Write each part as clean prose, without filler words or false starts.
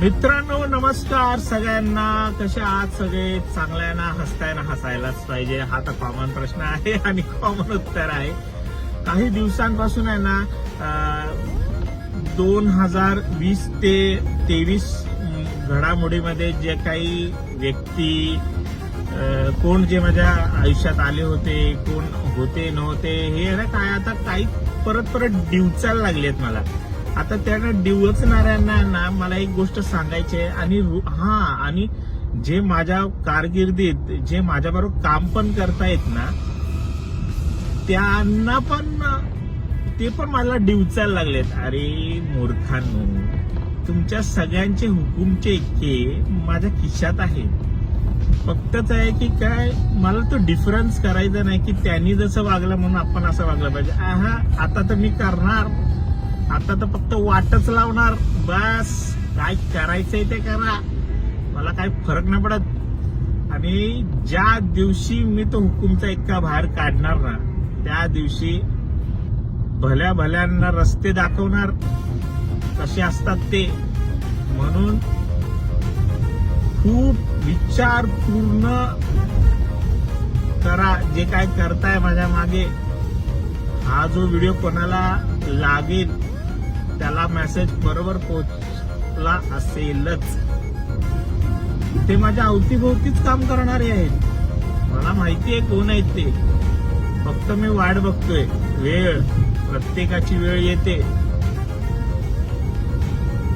मित्रांनो नमस्कार सगळ्यांना. कसे आहात सगळे? चांगल्या ना? हसताय ना? हसायलाच पाहिजे, हा तर कॉमन प्रश्न आहे आणि कॉमन उत्तर आहे. काही दिवसांपासून आहे ना 2020 ते 23 घडामोडीमध्ये जे काही व्यक्ती कोण जे माझ्या आयुष्यात आले होते, कोण होते नव्हते, हे ना काय आता काही परत डिवचायला लागलेत मला. आता त्यांना डिवचणाऱ्यांना ना मला एक गोष्ट सांगायची आहे. आणि जे माझ्या कारकिर्दीत जे माझ्याबरोबर काम पण करतायत ना, त्यांना पण ते पण मला डिवचायला लागलेत. अरे मूर्खांनो, तुमच्या सगळ्यांचे हुकुमचे इतके माझ्या खिशात आहे. फक्तच आहे की काय, मला तो डिफरन्स करायचा नाही की त्यांनी जसं वागलं म्हणून आपण असं वागलं पाहिजे. आता तर मी करणार, आता तर फक्त वाटच लावणार. बस काय करायचंय ते करा, मला काही फरक नाही पडत. आणि ज्या दिवशी मी तो हुकुमचा इतका बाहेर काढणार ना, त्या दिवशी भल्यांना रस्ते दाखवणार कसे असतात ते. म्हणून खूप विचारपूर्ण करा जे काय करताय माझ्या मागे. हा जो व्हिडिओ कोणाला लागेल त्याला मेसेज बरोबर पोहोचला असेलच. ते माझ्या अवतीभोवतीच काम करणारे आहेत, मला माहिती आहे कोण आहेत ते. फक्त मी वाट बघतोय. प्रत्येकाची वेळ येते.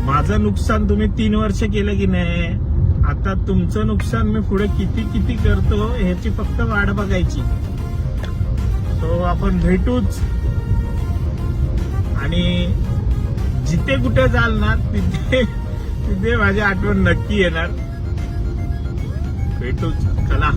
माझं नुकसान तुम्ही 3 वर्ष केलं की नाही, आता तुमचं नुकसान मी पुढे किती करतो ह्याची फक्त वाट बघायची. सो आपण भेटूच. आणि जिथे कुठे जाल ना तिथे माझी आठवण नक्की येणार. भेटूच. चला.